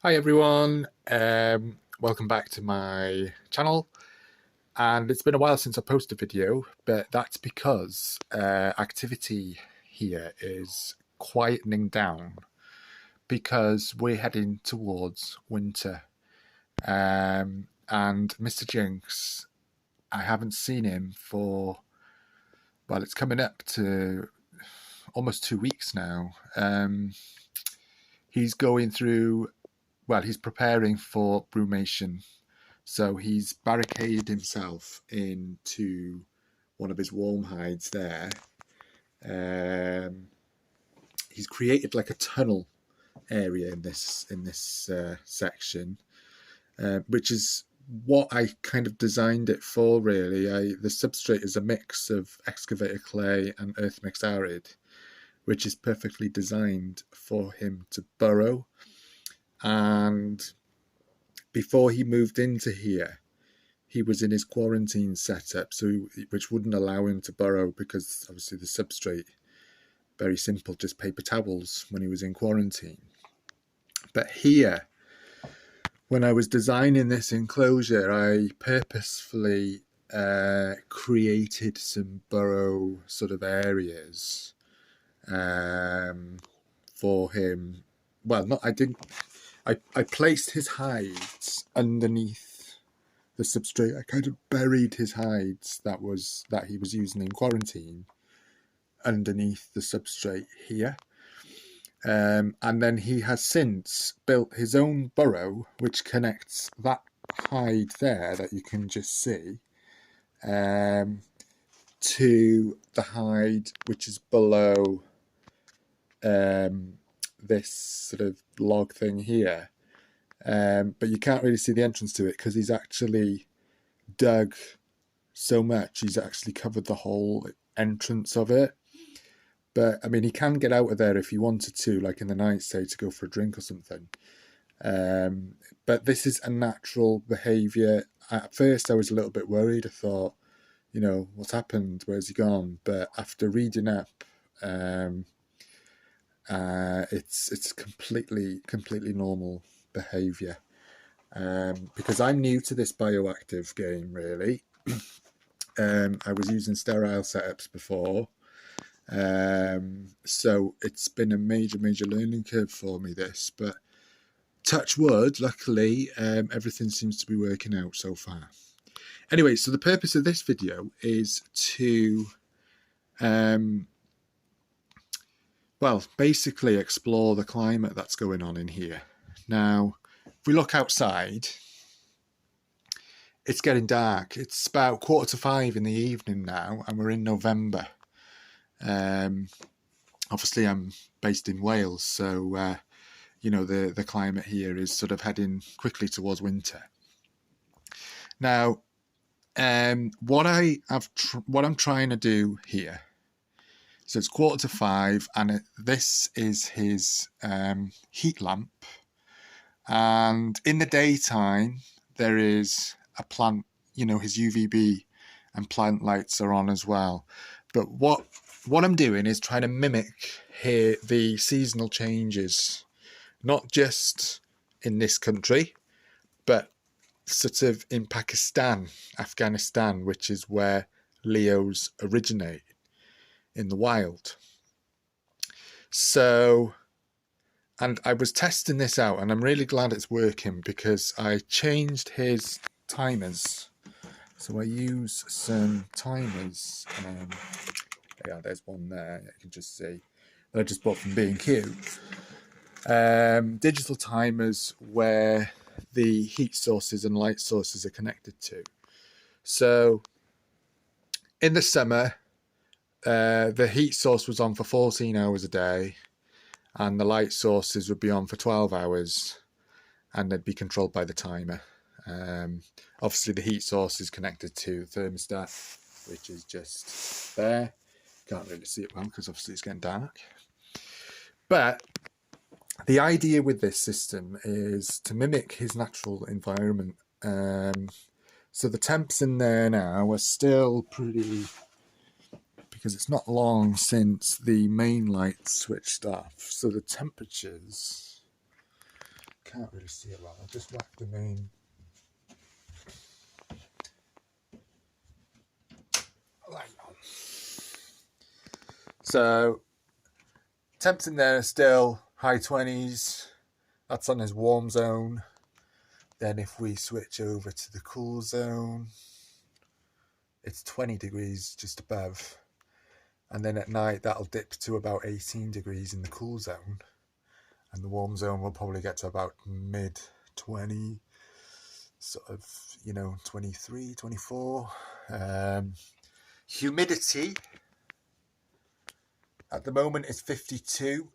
Hi everyone, welcome back to my channel. And it's been a while since I posted a video, but that's because activity here is quietening down because we're heading towards winter. And Mr. Jinx, I haven't seen him for, well, it's coming up to almost 2 weeks now. He's going through, well, he's preparing for brumation. So he's barricaded himself into one of his warm hides there. He's created like a tunnel area in this section, which is what I kind of designed it for. Really, the substrate is a mix of excavator clay and earth mix arid, which is perfectly designed for him to burrow. And before he moved into here, he was in his quarantine setup, which wouldn't allow him to burrow because obviously the substrate, very simple, just paper towels when he was in quarantine. But here, when I was designing this enclosure, I purposefully created some burrow sort of areas for him. Well, not I didn't. I placed his hides underneath the substrate. I kind of buried his hides that he was using in quarantine underneath the substrate here. And then he has since built his own burrow, which connects that hide there that you can just see to the hide which is below this sort of log thing here. But you can't really see the entrance to it because he's actually dug so much, he's actually covered the whole entrance of it. But I mean, he can get out of there if he wanted to, like in the night, say, to go for a drink or something. But this is a natural behaviour. At first I was a little bit worried. I thought, you know, what's happened, where's he gone? But after reading up, it's completely normal behaviour. Because I'm new to this Bioactive game, really. I was using sterile setups before, so it's been a major learning curve for me, this, but touch wood, luckily everything seems to be working out so far. Anyway, so the purpose of this video is to well, basically explore the climate that's going on in here. Now, if we look outside, it's getting dark. It's about 4:45 in the evening now, and we're in November. Obviously, I'm based in Wales, so you know, the climate here is sort of heading quickly towards winter. Now, what I'm trying to do here. So it's 4:45, and this is his heat lamp. And in the daytime, there is a plant, you know, his UVB and plant lights are on as well. But what I'm doing is trying to mimic here the seasonal changes, not just in this country, but sort of in Pakistan, Afghanistan, which is where Leos originate in the wild. So, and I was testing this out, and I'm really glad it's working because I changed his timers. So I use some timers. Yeah, there's one there, you can just see, that I just bought from B&Q. Digital timers where the heat sources and light sources are connected to. So in the summer, the heat source was on for 14 hours a day, and the light sources would be on for 12 hours, and they'd be controlled by the timer. Obviously the heat source is connected to the thermostat, which is just there. Can't really see it well because obviously it's getting dark. But the idea with this system is to mimic his natural environment. So the temps in there now are still pretty, because it's not long since the main light switched off. So the temperatures can't really see it well. I'll just whack the main light on. So temps in there are still high 20s. That's on his warm zone. Then if we switch over to the cool zone, it's 20 degrees just above. And then at night, that'll dip to about 18 degrees in the cool zone. And the warm zone will probably get to about mid 20, sort of, 23, 24. Humidity at the moment is 52.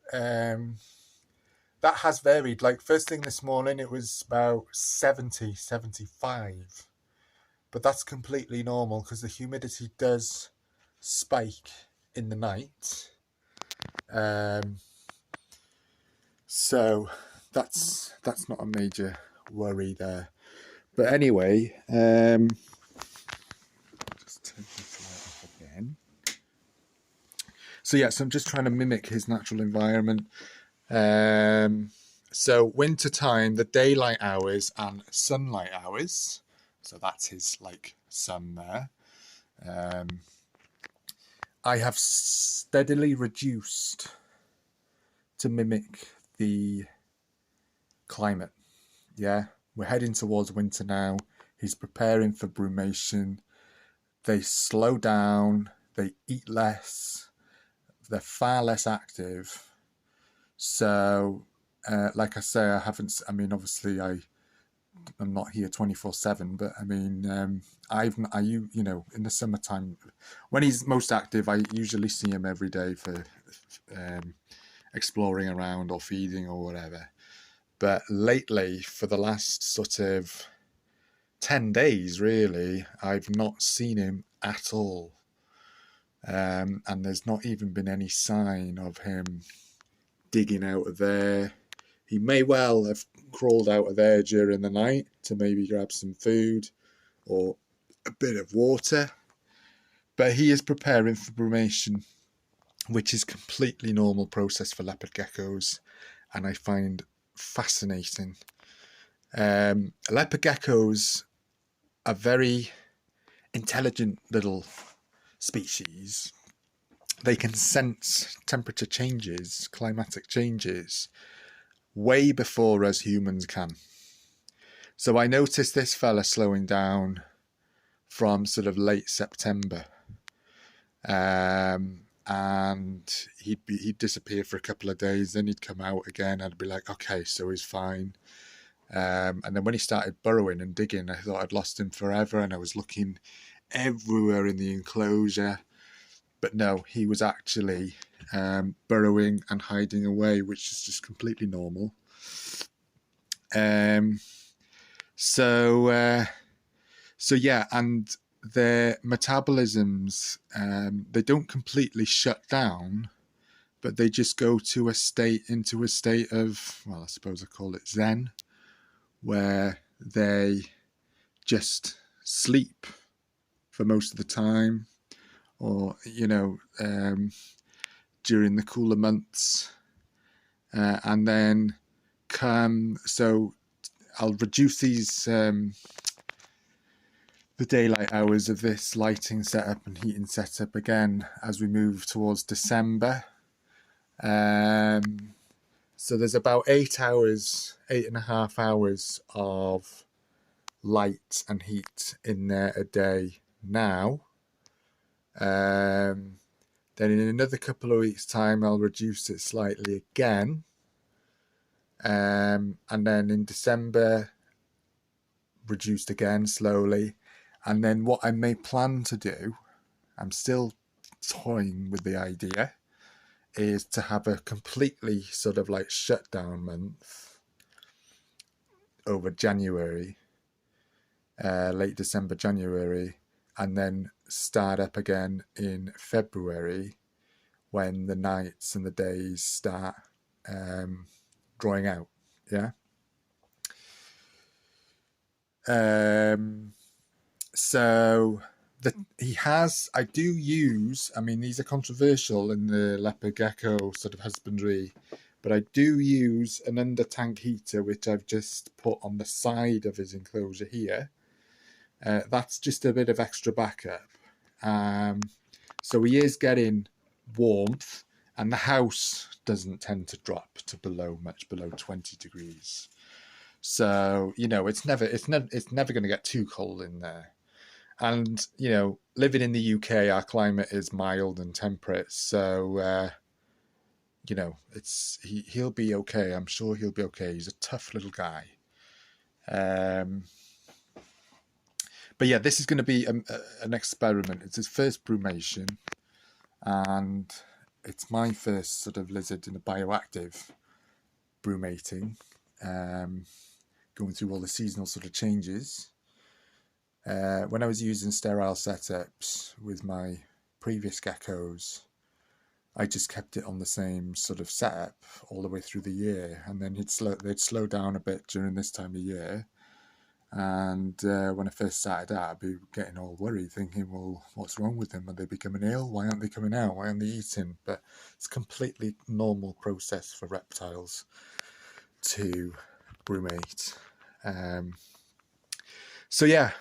That has varied. Like first thing this morning, it was about 70, 75. But that's completely normal because the humidity does spike in the night. So that's not a major worry there. But anyway, just turn this light off again. So yeah, so I'm just trying to mimic his natural environment. So winter time, the daylight hours and sunlight hours. So that's his like sun there. I have steadily reduced to mimic the climate. Yeah, we're heading towards winter now. He's preparing for brumation. They slow down, they eat less, they're far less active. So, like I say, obviously I'm not here 24/7, but I mean, in the summertime, when he's most active, I usually see him every day for exploring around or feeding or whatever. But lately, for the last sort of 10 days, really, I've not seen him at all. And there's not even been any sign of him digging out of there. He may well have crawled out of there during the night to maybe grab some food or a bit of water. But he is preparing for brumation, which is a completely normal process for leopard geckos, and I find fascinating. Leopard geckos are very intelligent little species. They can sense temperature changes, climatic changes, way before us humans can. So I noticed this fella slowing down from sort of late September. And he'd disappear for a couple of days, then he'd come out again. I'd be like, okay, so he's fine. And then when he started burrowing and digging, I thought I'd lost him forever, and I was looking everywhere in the enclosure. But no, he was actually burrowing and hiding away, which is just completely normal. So yeah, and their metabolisms, they don't completely shut down, but they just go into a state of, well, I suppose I call it Zen, where they just sleep for most of the time, or during the cooler months, and then so I'll reduce these the daylight hours of this lighting setup and heating setup again as we move towards December. So there's about 8.5 hours of light and heat in there a day now. Then in another couple of weeks' time, I'll reduce it slightly again. And then in December, reduced again slowly. And then what I may plan to do, I'm still toying with the idea, is to have a completely sort of like shutdown month over January, late December, January, and then start up again in February when the nights and the days start drawing out. Yeah. So I do use, I mean, these are controversial in the leopard gecko sort of husbandry, But I do use an under tank heater, which I've just put on the side of his enclosure here. That's just a bit of extra backup. So he is getting warmth, and the house doesn't tend to drop to much below 20 degrees. So, you know, it's never going to get too cold in there. And, you know, living in the UK, our climate is mild and temperate. So, you know, he'll be okay. I'm sure he'll be okay. He's a tough little guy. But yeah, this is going to be an experiment. It's his first brumation, and it's my first sort of lizard in a bioactive brumating, going through all the seasonal sort of changes. When I was using sterile setups with my previous geckos, I just kept it on the same sort of setup all the way through the year, and then they'd slow down a bit during this time of year. And when I first started out, I'd be getting all worried, thinking, well, what's wrong with them? Are they becoming ill? Why aren't they coming out? Why aren't they eating? But it's a completely normal process for reptiles to brumate. So yeah,